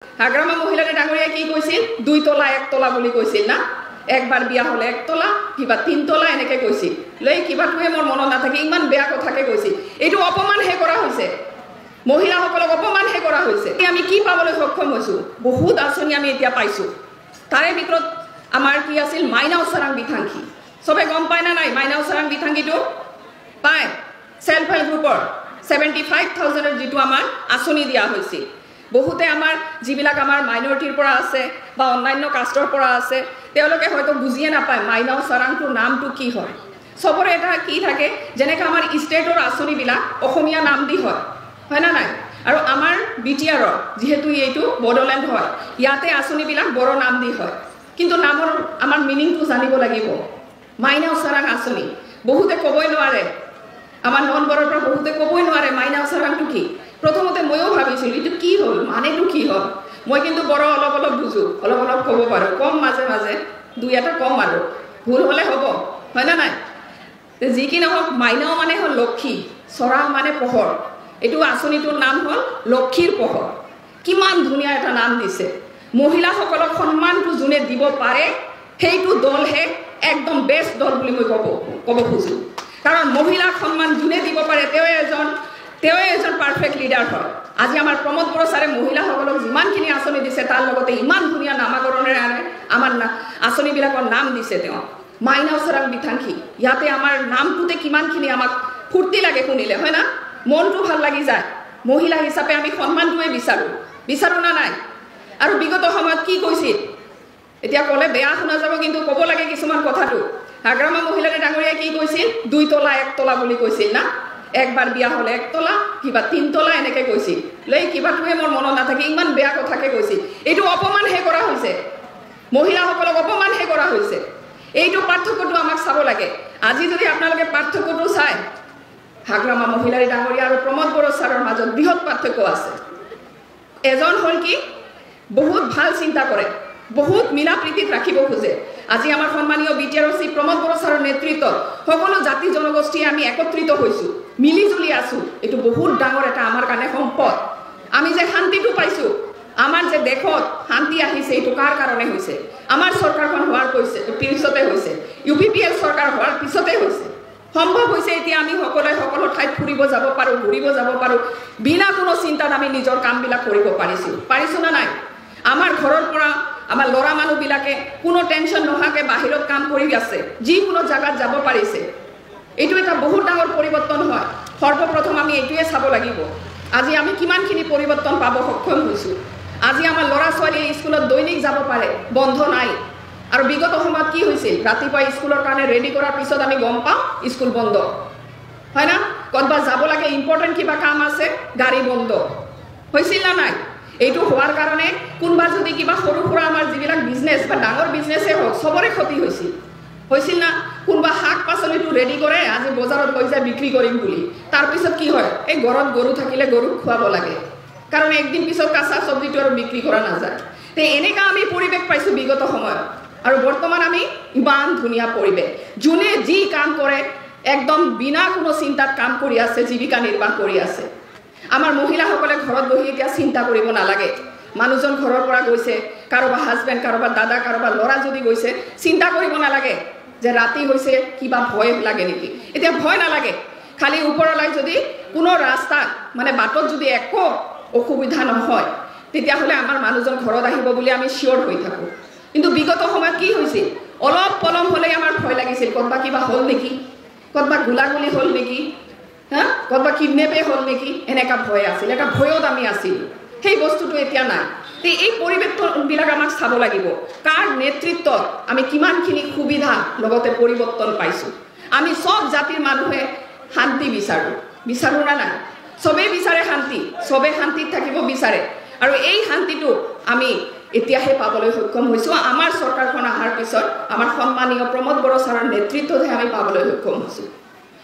হাগ্ৰামা মহিলাৰে ডাঙৰীয়া কি কৈছিল 2 তলা 1 তলা বুলি কৈছিল না একবাৰ বিয়া হলে 1 তলা কিবা 3 তলা এনেকে কৈছিল লৈ কিবাটোৱে মোৰ মনত নাথাকে ইমান বেয়া কথাকে কৈছিল এইটো অপমান হে কৰা হৈছে মহিলাসকলক অপমান হে কৰা হৈছে আমি কি পাবলৈ সক্ষম হৈছো বহুত আঁচনি আমি এতিয়া পাইছো তাৰে ভিতৰত আমাৰ কি আছিল মাইনাও সাৰাং বিথাংখী সবে গম পায় না নাই মাইনাও সাৰাং বিথাংখীটো পায় সেলফ হেল্প গ্ৰুপৰ 75000 এৰ যেটো আমাৰ আঁচনি দিয়া হৈছে বহুতে আমাৰ যিবিলাক আমাৰ মাইনৰিটিৰ পৰা আছে বা অন্যান্য কাষ্টৰ পৰা আছে তেওঁলোকে হয়তো বুজিয়ে নাপায় মাইনাও সাৰাংটোৰ নামটো কি হয় সবৰে এটা কি থাকে যেনেকৈ আমাৰ ষ্টেটৰ আঁচনিবিলাক অসমীয়া নাম দি হয় না নাই আৰু আমাৰ বিটিআৰ যেহেতু এইটো বড়োলেণ্ড হয় ইয়াতে আঁচনিবিলাক বড়ো নাম দি হয় কিন্তু নামৰ আমাৰ মিনিংটো জানিব লাগিব মাইনাও সাৰাং আঁচনি বহুতে ক'বই নোৱাৰে আমাৰ নন বড়োৰ পৰা বহুতে ক'বই নোৱাৰে মাইনাও সাৰাংটো কি প্ৰথমতে ময়ো ভাবিছিলোঁ এইটো কি হ'ল মানেটো কি হ'ল মই কিন্তু বড়ো অলপ অলপ বুজো অলপ অলপ ক'ব পাৰোঁ কম মাজে মাজে দুই এটা কম আৰু ভুল হ'লে হ'ব হয় না নাই যি কি নহওক মাইনাও মানে হ'ল লক্ষী চৰাং মানে পোহৰ এইটো আঁচনিটোৰ নাম হ'ল লক্ষীৰ পোহৰ কিমান ধুনীয়া এটা নাম দিছে মহিলাসকলক সন্মানটো যোনে দিব পাৰে সেইটো দলহে একদম বেষ্ট দল বুলি মই ক'ব খুজোঁ কাৰণ মহিলাক সন্মান যোনে দিব পাৰে তেওঁ এজন পাৰফেক্ট লিডাৰ হয় আজি আমাৰ প্ৰমোদ বড়ো ছাৰে মহিলাসকলক যিমানখিনি আঁচনি দিছে তাৰ লগতে ইমান ধুনীয়া নামাকৰণেৰে আমাৰ আঁচনিবিলাকৰ নাম দিছে তেওঁ মাইনাও সাৰাং বিথাংখী ইয়াতে আমাৰ নামটোতে কিমানখিনি আমাক ফূৰ্তি লাগে শুনিলে হয় না মনটো ভাল লাগি যায় মহিলা হিচাপে আমি সন্মানটোৱে বিচাৰো না নাই আৰু বিগত সময়ত কি কৈছিল এতিয়া ক'লে বেয়া শুনা যাব কিন্তু ক'ব লাগে কিছুমান কথাটো হাগ্ৰামা মহিলাৰে ডাঙৰীয়া কি কৈছিল 2 তলা 1 তলা বুলি কৈছিল না একবাৰ বিয়া হলে 1 তলা কিবা 3 তলা এনেকে কৈছিল লৈ কিবাটোৱে মোৰ মনত নাথাকে ইমান বেয়া কথাকে কৈছিল এইটো অপমান হে কৰা হৈছে মহিলাসকলক অপমান হে কৰা হৈছে এইটো পাৰ্থক্যটো আমাক চাব লাগে আজি যদি আপোনালোকে পাৰ্থক্যটো চাই হাগ্ৰামা মহিলাৰে ডাঙৰীয়া আৰু প্ৰমোদ বড়ো ছাৰৰ মাজত বৃহৎ পাৰ্থক্য আছে এজন হ'ল কি বহুত ভাল চিন্তা কৰে বহুত মিলা প্ৰীতিত ৰাখিব খোজে আজি আমাৰ সন্মানীয় বিটিআৰ শ্ৰী প্ৰমোদ বড়ো ছাৰৰ নেতৃত্বত সকলো জাতি জনগোষ্ঠী আমি একত্ৰিত হৈছোঁ মিলিজুলি আছোঁ এইটো বহুত ডাঙৰ এটা আমাৰ কাৰণে সম্পদ আমি যে শান্তিটো পাইছোঁ আমাৰ যে দেশত শান্তি আহিছে এইটো কাৰ কাৰণে হৈছে আমাৰ চৰকাৰখন হোৱাৰ পিছতে হৈছে UPPL চৰকাৰ হোৱাৰ পিছতে হৈছে সম্ভৱ হৈছে এতিয়া আমি সকলোৱে সকলো ঠাইত ফুৰিব যাব পাৰোঁ ঘূৰিব যাব পাৰোঁ বিনা কোনো চিন্তাত আমি নিজৰ কামবিলাক কৰিব পাৰিছোঁ না নাই আমাৰ ঘৰৰ পৰা আমাৰ ল'ৰা মানুহবিলাকে কোনো টেনশ্যন নোহোৱাকৈ বাহিৰত কাম কৰি আছে যিকোনো জাগাত যাব পাৰিছে এইটো এটা বহুত ডাঙৰ পৰিৱৰ্তন হয় সৰ্বপ্ৰথম আমি এইটোৱে চাব লাগিব আজি আমি কিমানখিনি পৰিৱৰ্তন পাব সক্ষম হৈছোঁ আজি আমাৰ ল'ৰা ছোৱালীয়ে স্কুলত দৈনিক যাব পাৰে বন্ধ নাই আৰু বিগত সময়ত কি হৈছিল ৰাতিপুৱা স্কুলৰ কাৰণে ৰেডি কৰাৰ পিছত আমি গম পাওঁ স্কুল বন্ধ হয় না ক'ৰবাত যাব লাগে ইম্পৰ্টেণ্ট কিবা কাম আছে গাড়ী বন্ধ হৈছিল না নাই এইটো হোৱাৰ কাৰণে কোনোবা যদি কিবা সৰু সুৰা আমাৰ যিবিলাক বিজনেছ বা ডাঙৰ বিজনেছে হওক সবৰে ক্ষতি হৈছিল না কোনোবা শাক পাচলিটো ৰেডি কৰে আজি বজাৰত লৈ যায় বিক্ৰী কৰিম বুলি তাৰপিছত কি হয় এই ঘৰত গৰু থাকিলে গৰুক খুৱাব লাগে কাৰণ একদিন পিছত কাঁচা চব্জিটো আৰু বিক্ৰী কৰা নাযায় তে এনেকা আমি পৰিৱেশ পাইছোঁ বিগত সময়ত আৰু বৰ্তমান আমি ইমান ধুনীয়া পৰিৱেশ যোনে যি কাম কৰে একদম বিনা কোনো চিন্তাত কাম কৰি আছে জীৱিকা নিৰ্বাহ কৰি আছে আমাৰ মহিলাসকলে ঘৰত বহি এতিয়া চিন্তা কৰিব নালাগে মানুহজন ঘৰৰ পৰা গৈছে কাৰোবাৰ হাজবেণ্ড কাৰোবাৰ দাদা কাৰোবাৰ ল'ৰা যদি গৈছে চিন্তা কৰিব নালাগে যে ৰাতি হৈছে কিবা ভয় লাগে নেকি এতিয়া ভয় নালাগে খালি ওপৰলৈ যদি কোনো ৰাস্তা মানে বাটত যদি একো অসুবিধা নহয় তেতিয়াহ'লে আমাৰ মানুহজন ঘৰত আহিব বুলি আমি চিয়ৰ হৈ থাকোঁ কিন্তু বিগত সময়ত কি হৈছিল অলপ পলম হ'লেই আমাৰ ভয় লাগিছিল ক'ৰবা কিবা হ'ল নেকি ক'ৰবা গোলাগুলি হ'ল নেকি ক'ৰবা কিডনেপে হ'ল নেকি এনেকুৱা ভয় আছিল এটা ভয়ত আমি আছিলোঁ সেই বস্তুটো এতিয়া নাই তে এই পৰিৱৰ্তনবিলাক আমাক চাব লাগিব কাৰ নেতৃত্বত আমি কিমানখিনি সুবিধা লগতে পৰিৱৰ্তন পাইছোঁ আমি চব জাতিৰ মানুহে শান্তি বিচাৰোঁ না নাই চবেই বিচাৰে শান্তি চবে শান্তিত থাকিব বিচাৰে আৰু এই শান্তিটো আমি এতিয়াহে পাবলৈ সক্ষম হৈছোঁ আমাৰ চৰকাৰখন অহাৰ পিছত আমাৰ সন্মানীয় প্ৰমোদ বড়ো ছাৰৰ নেতৃত্বতহে আমি পাবলৈ সক্ষম হৈছোঁ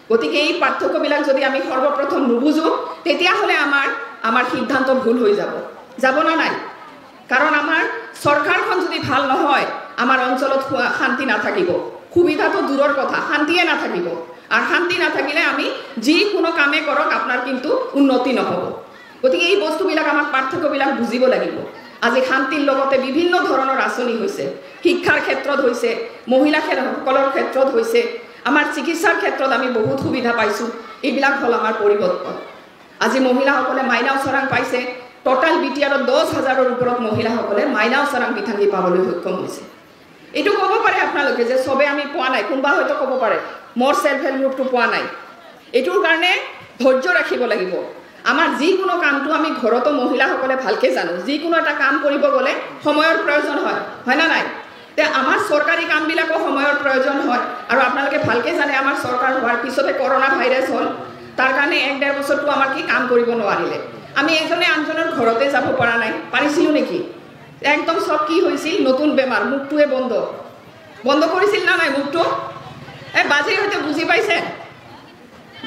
গতিকে এই পাৰ্থক্যবিলাক যদি আমি সৰ্বপ্ৰথম নুবুজোঁ তেতিয়াহ'লে আমাৰ সিদ্ধান্ত ভুল হৈ যাব না নাই কাৰণ আমাৰ চৰকাৰখন যদি ভাল নহয় আমাৰ অঞ্চলত শান্তি নাথাকিব সুবিধাটো দূৰৰ কথা শান্তিয়ে নাথাকিব আৰু শান্তি নাথাকিলে আমি যিকোনো কামে কৰক আপোনাৰ কিন্তু উন্নতি নহ'ব গতিকে এই বস্তুবিলাক আমাক পাৰ্থক্যবিলাক বুজিব লাগিব আজি শান্তিৰ লগতে বিভিন্ন ধৰণৰ আঁচনি হৈছে, শিক্ষাৰ ক্ষেত্ৰত হৈছে, মহিলাসকলৰ ক্ষেত্ৰত হৈছে, আমাৰ চিকিৎসাৰ ক্ষেত্ৰত আমি বহুত সুবিধা পাইছোঁ। এইবিলাক হ'ল আমাৰ পৰিৱৰ্তন। আজি মহিলাসকলে মাইনাও চৰাং পাইছে। টোটাল বিটিআৰত 10,000ৰ ওপৰত মহিলাসকলে মাইনাও চৰাং বিথাংগী পাবলৈ সক্ষম হৈছে। এইটো ক'ব পাৰে আপোনালোকে যে চবে আমি পোৱা নাই, কোনোবা হয়তো ক'ব পাৰে মোৰ সেলফ হেল্প গ্ৰুপটো পোৱা নাই। এইটোৰ কাৰণে ধৈৰ্য ৰাখিব লাগিব। আমাৰ যিকোনো কামটো আমি ঘৰতো মহিলাসকলে ভালকৈ জানো, যিকোনো এটা কাম কৰিব গ'লে সময়ৰ প্ৰয়োজন হয় না নাই? তে আমাৰ চৰকাৰী কামবিলাকো সময়ৰ প্ৰয়োজন হয়। আৰু আপোনালোকে ভালকৈ জানে আমাৰ চৰকাৰ হোৱাৰ পিছতে কৰোণা ভাইৰাছ হ'ল, তাৰ কাৰণে 1-1.5 বছৰটো আমাৰ কি কাম কৰিব নোৱাৰিলে। আমি এজনে আনজনৰ ঘৰতে যাব পৰা নাই, পাৰিছিলোঁ নেকি? একদম সব কি হৈছিল, নতুন বেমাৰ, মুখটোৱে বন্ধ কৰিছিল না নাই মুখটো? বাজেই হয়তো বুজি পাইছে,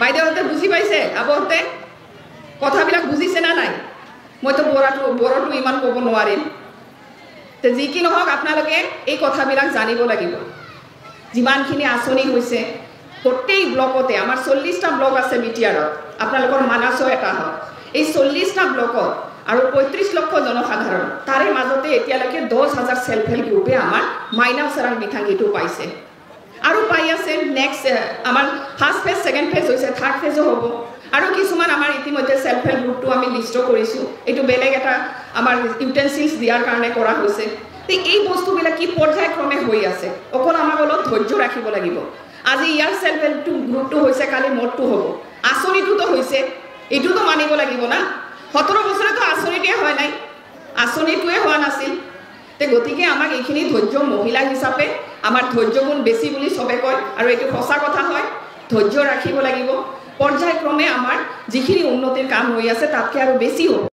বাইদেউহঁতে বুজি পাইছে, আবহতে কথাবিলাক বুজিছে না নাই? মইতো বড়োটো ইমান ক'ব নোৱাৰিম। তো যি কি নহওক আপোনালোকে এই কথাবিলাক জানিব লাগিব। যিমানখিনি আঁচনি হৈছে গোটেই ব্লকতে, আমাৰ 40টা ব্লক আছে বিটিআৰত, আপোনালোকৰ মানাসো এটা হয়। এই 40টা ব্লকত আৰু 35 লক্ষ জনসাধাৰণ, তাৰে মাজতে এতিয়ালৈকে 10,000 সেলফ হেল্প গ্ৰুপে আমাৰ মাইনাও চৰাং বিথাংগীটো পাইছে আৰু পাই আছে। নেক্সট আমাৰ ফাৰ্ষ্ট ফেজ, ছেকেণ্ড ফেজ হৈছে, থাৰ্ড ফেজো হ'ব। আৰু কিছুমান আমাৰ ইতিমধ্যে সেলফ হেল্প গ্ৰুপটো আমি লিষ্টও কৰিছোঁ। এইটো বেলেগ এটা আমাৰ ইউটেনচিলছ দিয়াৰ কাৰণে কৰা হৈছে। এই বস্তুবিলাক কি পৰ্যায়ক্ৰমে হৈ আছে, অকল আমাক অলপ ধৈৰ্য ৰাখিব লাগিব। আজি ইয়াৰ সেলফ হেল্প গ্ৰুপটো হৈছে, কালি মোৰটো হ'ব, আঁচনিটোতো হৈছে, এইটোতো মানিব লাগিব না। 17 বছৰেতো আঁচনিটোৱে হয় নাই, আঁচনিটোৱে হোৱা নাছিল। গতিকে আমাক এইখিনি ধৈৰ্য, মহিলা হিচাপে আমাৰ ধৈৰ্য গুণ বেছি বুলি চবে কয়, আৰু এইটো সঁচা কথা হয়। ধৈৰ্য ৰাখিব লাগিব। পৰ্যায়ক্ৰমে আমাৰ যিখিনি উন্নতিৰ কাম হৈ আছে তাতকৈ আৰু বেছি হ'ব।